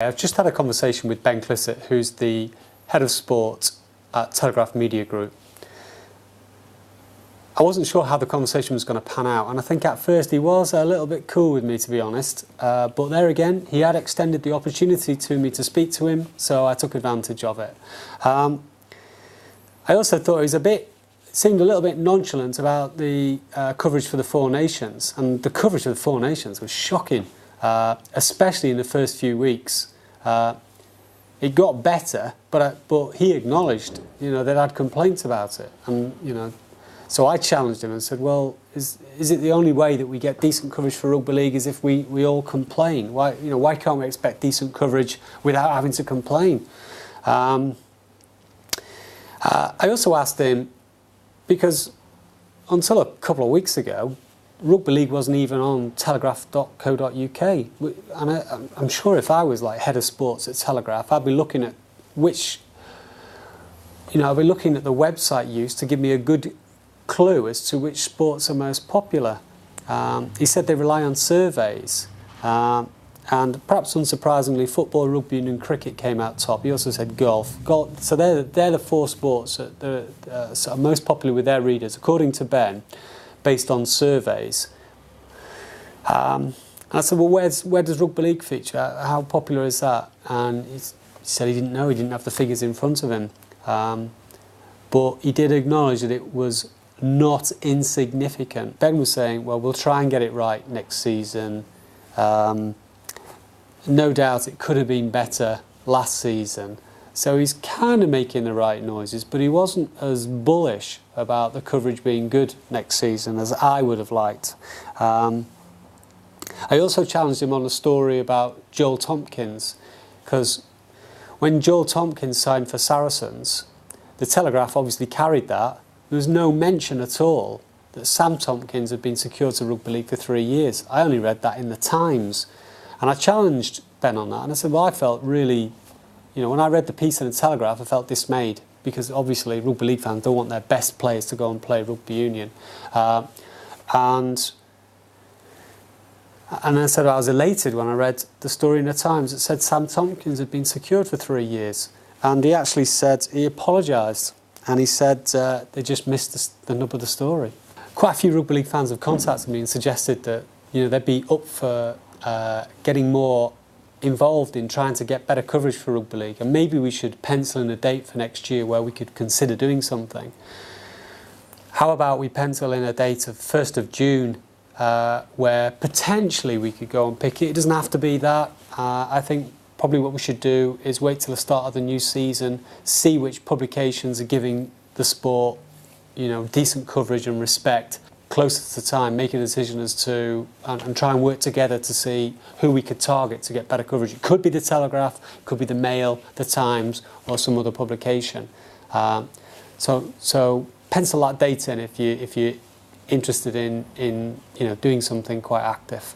I've just had a conversation with Ben Clissitt, who's the head of sport at Telegraph Media Group. I wasn't sure how the conversation was going to pan out, and I think at first he was a little bit cool with me, to be honest. But there again, he had extended the opportunity to me to speak to him, so I took advantage of it. I also thought he seemed a little bit nonchalant about the coverage for the Four Nations, and the coverage of the Four Nations was shocking. Especially in the first few weeks. It got better, but he acknowledged, they'd had complaints about it, and so I challenged him and said, well, is it the only way that we get decent coverage for rugby league is if we all complain? Why can't we expect decent coverage without having to complain? I also asked him, because until a couple of weeks ago, rugby league wasn't even on telegraph.co.uk, and I'm sure if I was like head of sports at Telegraph, I'd be looking at I'd be looking at the website used to give me a good clue as to which sports are most popular. He said they rely on surveys, and perhaps unsurprisingly, football, rugby union and cricket came out top. He also said golf. So they're the four sports that are most popular with their readers, according to Ben, based on surveys. And I said, well, where does rugby league feature? How popular is that? And he said he didn't know, he didn't have the figures in front of him. But he did acknowledge that it was not insignificant. Ben was saying, well, we'll try and get it right next season. No doubt it could have been better last season. So he's kind of making the right noises, but he wasn't as bullish about the coverage being good next season as I would have liked. I also challenged him on a story about Joel Tompkins, because when Joel Tompkins signed for Saracens, the Telegraph obviously carried that. There was no mention at all that Sam Tompkins had been secured to rugby league for 3 years. I only read that in the Times. And I challenged Ben on that, and I said, well, I felt really, when I read the piece in the Telegraph, I felt dismayed, because obviously rugby league fans don't want their best players to go and play rugby union. And I said I was elated when I read the story in the Times that said Sam Tompkins had been secured for 3 years. And he actually said he apologised, and he said they just missed the nub of the story. Quite a few rugby league fans have contacted me and suggested that they'd be up for getting more involved in trying to get better coverage for rugby league, and maybe we should pencil in a date for next year where we could consider doing something. How about we pencil in a date of 1st of June where potentially we could go and pick it? It doesn't have to be that. I think probably what we should do is wait till the start of the new season, see which publications are giving the sport decent coverage and respect closer to the time, make a decision as to, and try and work together to see who we could target to get better coverage. It could be the Telegraph, it could be the Mail, the Times, or some other publication. So pencil that date in if you're interested in doing something quite active.